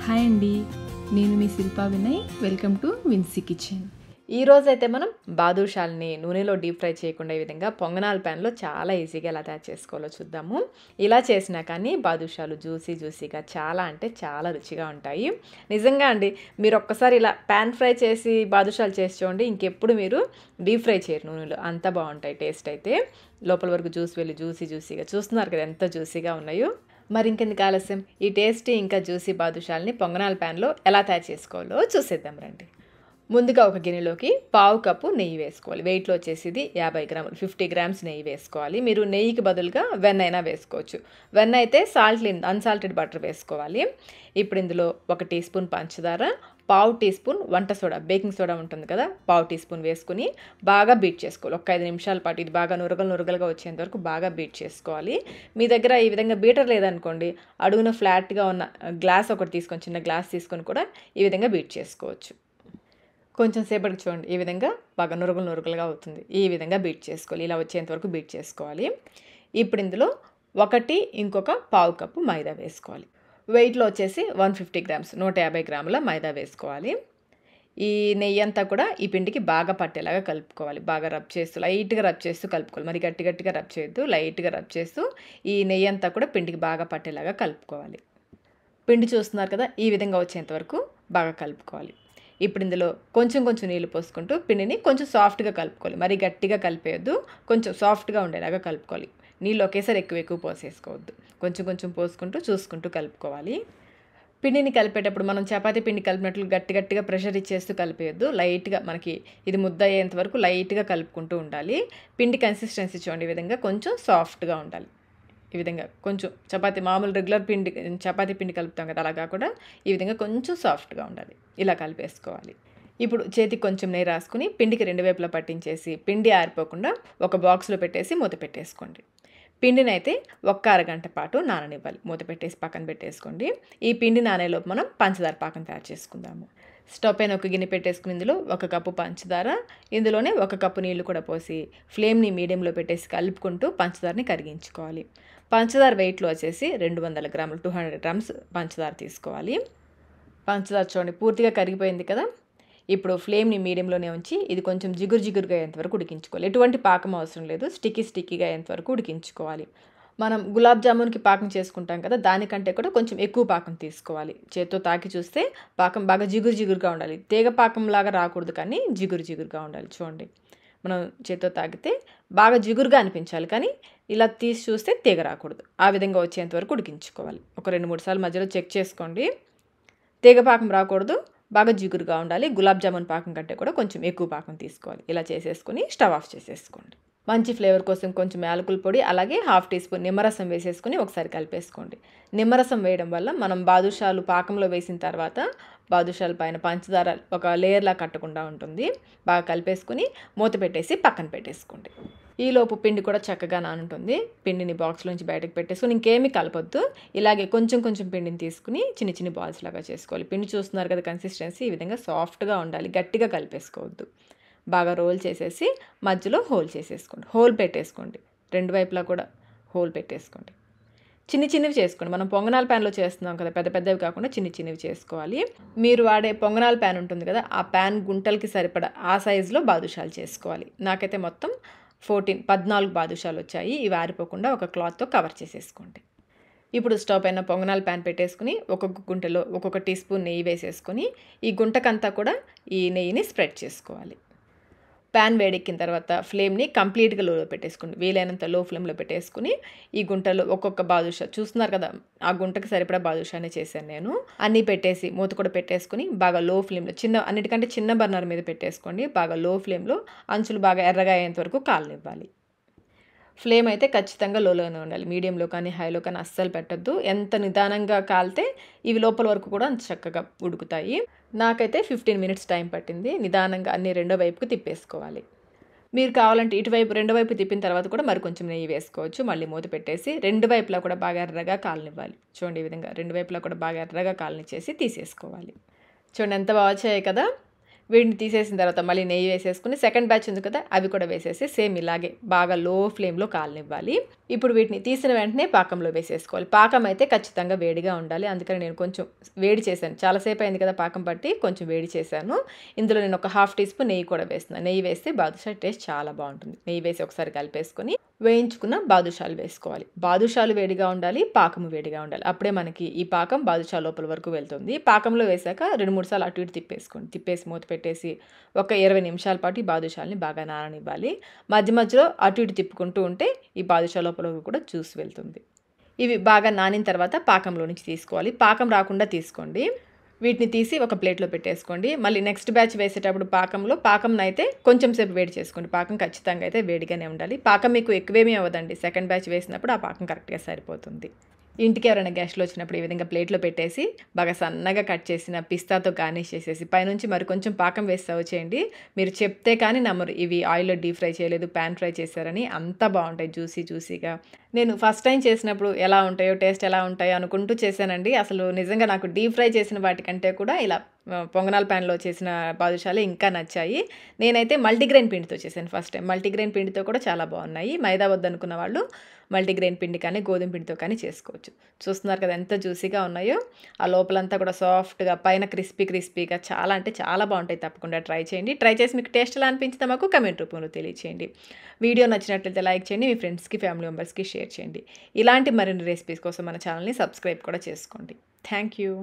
Hi అండి, నేను మీ Shilpa Vinay. Welcome to Vinsy kitchen. ఈరోజైతే మనం బాదుషాలని నూనెలో డీప్ ఫ్రై చేయకుండా ఈ విధంగా పొంగనాల ప్యాన్లో చాలా ఈజీగా ఎలా తయారు చేసుకోవాలో చూద్దాము. ఇలా చేసినా కానీ బాదుషాలు జ్యూసీగా చాలా అంటే చాలా రుచిగా ఉంటాయి. నిజంగా అండి, మీరు ఒక్కసారి ఇలా ప్యాన్ ఫ్రై చేసి బాదుషాలు చేసి చూడండి, ఇంకెప్పుడు మీరు డీప్ ఫ్రై చేయరు నూనెలో. అంత బాగుంటాయి టేస్ట్ అయితే. లోపల వరకు జ్యూస్ వెళ్ళి జ్యూసీగా చూస్తున్నారు కదా ఎంత జ్యూసీగా ఉన్నాయో. మరి ఇంకెందుకు ఆలస్యం, ఈ టేస్టీ ఇంకా జ్యూసీ బాదుషాలని పొంగనాల ప్యాన్లో ఎలా తయారు చేసుకోవాలో చూసేద్దాం రండి. ముందుగా ఒక గిన్నెలోకి పావు కప్పు నెయ్యి వేసుకోవాలి. వెయిట్లో వచ్చేసి ఇది 50 గ్రాములు, 50 గ్రామ్స్ నెయ్యి వేసుకోవాలి. మీరు నెయ్యికి బదులుగా వెన్న అయినా వేసుకోవచ్చు. వెన్న అయితే అన్సాల్టెడ్ బటర్ వేసుకోవాలి. ఇప్పుడు ఇందులో 1 టీ స్పూన్ పంచదార, పావు టీ స్పూన్ వంట సోడా, బేకింగ్ సోడా ఉంటుంది కదా, పావు టీ స్పూన్ వేసుకుని బాగా బీట్ చేసుకోవాలి. ఒక 5 నిమిషాల పాటు ఇది బాగా నురగలుగా వచ్చేంత వరకు బాగా బీట్ చేసుకోవాలి. మీ దగ్గర ఈ విధంగా బీటర్ లేదనుకోండి, అడుగున ఫ్లాట్గా ఉన్న గ్లాస్ ఒకటి తీసుకొని, చిన్న గ్లాస్ తీసుకొని కూడా ఈ విధంగా బీట్ చేసుకోవచ్చు. కొంచెం సేపటికి చూడండి, ఈ విధంగా బాగా నురగలుగా అవుతుంది. ఈ విధంగా బీట్ చేసుకోవాలి. ఇలా వచ్చేంత వరకు బీట్ చేసుకోవాలి. ఇప్పుడు ఇందులో ఇంకొక పావు కప్పు మైదా వేసుకోవాలి. వెయిట్లో వచ్చేసి 150 గ్రామ్స్, 150 గ్రాముల మైదా వేసుకోవాలి. ఈ నెయ్యి అంతా కూడా ఈ పిండికి బాగా పట్టేలాగా కలుపుకోవాలి. బాగా లైట్గా రబ్ చేస్తూ కలుపుకోవాలి. మరి గట్టిగా రబ్ చేయొద్దు, లైట్గా రబ్ చేస్తూ ఈ నెయ్యి అంతా కూడా పిండికి బాగా పట్టేలాగా కలుపుకోవాలి. పిండి చూస్తున్నారు కదా, ఈ విధంగా వచ్చేంత వరకు బాగా కలుపుకోవాలి. ఇప్పుడు ఇందులో కొంచెం నీళ్ళు పోసుకుంటూ పిండిని కొంచెం సాఫ్ట్గా కలుపుకోవాలి. మరి గట్టిగా కలిపేయద్దు, కొంచెం సాఫ్ట్గా ఉండేలాగా కలుపుకోవాలి. నీళ్ళు ఒకేసారి ఎక్కువ పోసేసుకోవద్దు. కొంచెం పోసుకుంటూ చూసుకుంటూ కలుపుకోవాలి. పిండిని కలిపేటప్పుడు మనం చపాతీ పిండి కలిపినట్లు గట్టిగా ప్రెషర్ ఇచ్చేస్తూ కలిపేయద్దు. లైట్గా మనకి ఇది ముద్ద అయ్యేంత వరకు లైట్గా కలుపుకుంటూ ఉండాలి. పిండి కన్సిస్టెన్సీ చూడండి, ఈ విధంగా కొంచెం సాఫ్ట్గా ఉండాలి. ఈ విధంగా కొంచెం మామూలు రెగ్యులర్ చపాతీ పిండి కలుపుతాం కదా, అలా కాకుండా ఈ విధంగా కొంచెం సాఫ్ట్గా ఉండాలి. ఇలా కలిపేసుకోవాలి. ఇప్పుడు చేతికి కొంచెం నెయ్యి రాసుకుని పిండికి 2 వైపులా పట్టించేసి పిండి ఆరిపోకుండా ఒక బాక్స్లో పెట్టేసి మూత పెట్టేసుకోండి. పిండిని అయితే ఒక అరగంట పాటు నాననివ్వాలి. మూత పెట్టేసి పక్కన పెట్టేసుకోండి. ఈ పిండి నానేలోపు మనం పంచదార పాకం తయారు చేసుకుందాము. స్టవ్ పైన ఒక గిన్నె పెట్టేసుకుని ఇందులో 1 కప్పు పంచదార, ఇందులోనే 1 కప్పు నీళ్లు కూడా పోసి ఫ్లేమ్ని మీడియంలో పెట్టేసి కలుపుకుంటూ పంచదారని కరిగించుకోవాలి. పంచదార వెయిట్లో వచ్చేసి 200 గ్రాములు, 200 గ్రామ్స్ పంచదార తీసుకోవాలి. పంచదార చూడండి పూర్తిగా కరిగిపోయింది కదా. ఇప్పుడు ఫ్లేమ్ని మీడియంలోనే ఉంచి ఇది కొంచెం జిగురుగా అయ్యేంతవరకు ఉడికించుకోవాలి. ఎటువంటి పాకం అవసరం లేదు, స్టిక్కీగా అయ్యేంతవరకు ఉడికించుకోవాలి. మనం గులాబ్ జామున్కి పాకం చేసుకుంటాం కదా, దానికంటే కూడా కొంచెం ఎక్కువ పాకం తీసుకోవాలి. చేత్తో తాకి చూస్తే పాకం బాగా జిగురుగా ఉండాలి. తీగ పాకం లాగా రాకూడదు, కానీ జిగురుగా ఉండాలి. చూడండి, మనం చేత్తో తాకితే బాగా జిగురుగా అనిపించాలి, కానీ ఇలా తీసి చూస్తే తీగ రాకూడదు. ఆ విధంగా వచ్చేంత వరకు ఉడికించుకోవాలి. ఒక 2-3 సార్లు మధ్యలో చెక్ చేసుకోండి. తీగ పాకం రాకూడదు, బాగా జిగురుగా ఉండాలి. గులాబ్ జామున్ పాకం కంటే కూడా కొంచెం ఎక్కువ పాకం తీసుకోవాలి. ఇలా చేసేసుకొని స్టవ్ ఆఫ్ చేసేసుకోండి. మంచి ఫ్లేవర్ కోసం కొంచెం యాలకుల పొడి, అలాగే 1/2 టీ స్పూన్ నిమ్మరసం వేసేసుకొని ఒకసారి కలిపేసుకోండి. నిమ్మరసం వేయడం వల్ల మనం బాదుషాలు పాకంలో వేసిన తర్వాత బాదుషాల పైన పంచదార ఒక లేయర్లా కట్టకుండా ఉంటుంది. బాగా కలిపేసుకుని మూత పెట్టేసి పక్కన పెట్టేసుకోండి. ఈలోపు పిండి కూడా చక్కగా నానుంటుంది. పిండిని బాక్స్లోంచి బయటకు పెట్టేసుకుని ఇంకేమీ కలపొద్దు. ఇలాగే కొంచెం పిండిని తీసుకుని చిన్న బాల్స్ లాగా చేసుకోవాలి. పిండి చూస్తున్నారు కదా, కన్సిస్టెన్సీ ఈ విధంగా సాఫ్ట్గా ఉండాలి, గట్టిగా కలిపేసుకోవద్దు. బాగా రోల్ చేసేసి మధ్యలో హోల్ చేసేసుకోండి. హోల్ పెట్టేసుకోండి, 2 వైపులా కూడా హోల్ పెట్టేసుకోండి. చిన్నవి చేసుకోండి. మనం పొంగనాల ప్యాన్లో చేస్తున్నాం కదా, పెద్దవి కాకుండా చిన్నవి చేసుకోవాలి. మీరు వాడే పొంగనాల ప్యాన్ ఉంటుంది కదా, ఆ ప్యాన్ గుంటలకి సరిపడా ఆ సైజులో బాదుషాలు చేసుకోవాలి. నాకైతే మొత్తం 14 బాదుషాలు వచ్చాయి. ఇవి ఆరిపోకుండా ఒక క్లాత్తో కవర్ చేసేసుకోండి. ఇప్పుడు స్టవ్ పైన పొంగనాల ప్యాన్ పెట్టేసుకుని ఒక్కొక్క గుంటలో ఒక్కొక్క టీ స్పూన్ నెయ్యి వేసేసుకొని ఈ గుంటకంతా కూడా ఈ నెయ్యిని స్ప్రెడ్ చేసుకోవాలి. ప్యాన్ వేడెక్కిన తర్వాత ఫ్లేమ్ని కంప్లీట్గా లోలో పెట్టేసుకోండి. వీలైనంత లో ఫ్లేమ్లో పెట్టేసుకుని ఈ గుంటలో ఒక్కొక్క బాదుషా చూస్తున్నారు కదా, ఆ గుంటకి సరిపడా బాదుషానే చేశాను నేను. అన్నీ పెట్టేసి మూత కూడా పెట్టేసుకుని బాగా లో ఫ్లేమ్లో అన్నిటికంటే చిన్న బర్నర్ మీద పెట్టేసుకోండి. బాగా లో ఫ్లేమ్లో అంచులు బాగా ఎర్రగా అయ్యేంత వరకు కాలనివ్వాలి. ఫ్లేమ్ అయితే ఖచ్చితంగా లోలోనే ఉండాలి. మీడియంలో కానీ హైలో కానీ అస్సలు పెట్టద్దు. ఎంత నిదానంగా కాలితే ఇవి లోపల వరకు కూడా అంత చక్కగా ఉడుకుతాయి. నాకైతే 15 మినిట్స్ టైం పట్టింది. నిదానంగా అన్ని రెండో వైపుకి తిప్పేసుకోవాలి. మీరు కావాలంటే ఇటువైపు రెండో వైపు తిప్పిన తర్వాత కూడా మరి కొంచెం నెయ్యి వేసుకోవచ్చు. మళ్ళీ మూత పెట్టేసి 2 వైపులా కూడా బాగా ఎర్రగా కాలనివ్వాలి. చూడండి, ఈ విధంగా 2 వైపులా కూడా బాగా ఎర్రగా కాలనిచ్చేసి తీసేసుకోవాలి. చూడండి ఎంత బాగా వచ్చాయి కదా. వీటిని తీసేసిన తర్వాత మళ్ళీ నెయ్యి వేసేసుకుని సెకండ్ బ్యాచ్ ఉంది కదా, అవి కూడా వేసేసి సేమ్ ఇలాగే బాగా లో ఫ్లేమ్లో కాలనివ్వాలి. ఇప్పుడు వీటిని తీసిన వెంటనే పాకంలో వేసేసుకోవాలి. పాకం అయితే ఖచ్చితంగా వేడిగా ఉండాలి. అందుకని నేను కొంచెం వేడి చేశాను. చాలాసేపు అయింది కదా పాకం పట్టి, కొంచెం వేడి చేశాను. ఇందులో నేను ఒక 1/2 టీ స్పూన్ నెయ్యి కూడా వేస్తున్నాను. నెయ్యి వేస్తే బాదుషా టేస్ట్ చాలా బాగుంటుంది. నెయ్యి వేసి ఒకసారి కలిపేసుకొని వేయించుకున్న బాదుషాలు వేసుకోవాలి. బాదుషాలు వేడిగా ఉండాలి, పాకము వేడిగా ఉండాలి. అప్పుడే మనకి ఈ పాకం బాదుషా లోపల వరకు వెళ్తుంది. పాకంలో వేసాక 2-3 సార్లు అటు ఇటు తిప్పేసుకోండి. తిప్పేసి మూత పెట్టేసి ఒక 20 నిమిషాల పాటు ఈ బాదుషాలని బాగా నాననివ్వాలి. మధ్య మధ్యలో అటు ఇటు తిప్పుకుంటూ ఉంటే ఈ బాదుషా లోపల కూడా జ్యూస్ వెళ్తుంది. ఇవి బాగా నానిన తర్వాత పాకంలో నుంచి తీసుకోవాలి. పాకం రాకుండా తీసుకోండి. వీటిని తీసి ఒక ప్లేట్లో పెట్టేసుకోండి. మళ్ళీ నెక్స్ట్ బ్యాచ్ వేసేటప్పుడు పాకం అయితే కొంచెం సేపు వేడి చేసుకోండి. పాకం ఖచ్చితంగా అయితే వేడిగానే ఉండాలి. పాకం మీకు ఎక్కువేమీ అవ్వదండి. సెకండ్ బ్యాచ్ వేసినప్పుడు ఆ పాకం కరెక్ట్గా సరిపోతుంది. ఇంటికి ఎవరైనా గెస్ట్లు వచ్చినప్పుడు ఈ విధంగా ప్లేట్లో పెట్టేసి బాగా సన్నగా కట్ చేసిన పిస్తాతో గార్నిష్ చేసేసి పైనుంచి మరి కొంచెం పాకం వేసి సర్వ్ చేయండి. మీరు చెప్తే కానీ నమ్మరు ఇవి ఆయిల్లో డీప్ ఫ్రై చేయలేదు, ప్యాన్ ఫ్రై చేశారని. అంత బాగుంటాయి జ్యూసీగా. నేను ఫస్ట్ టైం చేసినప్పుడు ఎలా ఉంటాయో, టేస్ట్ ఎలా ఉంటాయో అనుకుంటూ చేశానండి. అసలు నిజంగా నాకు డీప్ ఫ్రై చేసిన వాటికంటే కూడా ఇలా పొంగనాల ప్యాన్లో చేసిన బాదుషాలే ఇంకా నచ్చాయి. నేనైతే మల్టీగ్రెయిన్ పిండితో చేశాను ఫస్ట్ టైం. మల్టీగ్రెయిన్ పిండితో కూడా చాలా బాగున్నాయి. మైదా వద్దనుకున్న వాళ్ళు మల్టీగ్రెయిన్ పిండి కానీ గోధుమ పిండితో కానీ చేసుకోవచ్చు. చూస్తున్నారు కదా ఎంత జ్యూసీగా ఉన్నాయో. ఆ లోపలంతా కూడా సాఫ్ట్గా, పైన క్రిస్పీగా చాలా అంటే చాలా బాగుంటాయి. తప్పకుండా ట్రై చేయండి. ట్రై చేసి మీకు టేస్ట్ ఎలా అనిపించిందో మాకు కమెంట్ రూపంలో తెలియచేయండి. వీడియో నచ్చినట్లయితే లైక్ చేయండి. మీ ఫ్రెండ్స్కి, ఫ్యామిలీ మెంబర్స్కి షేర్ చేయండి. ఇలాంటి మరిన్ని రెసిపీస్ కోసం మన ఛానల్ని సబ్స్క్రైబ్ కూడా చేసుకోండి. Thank you.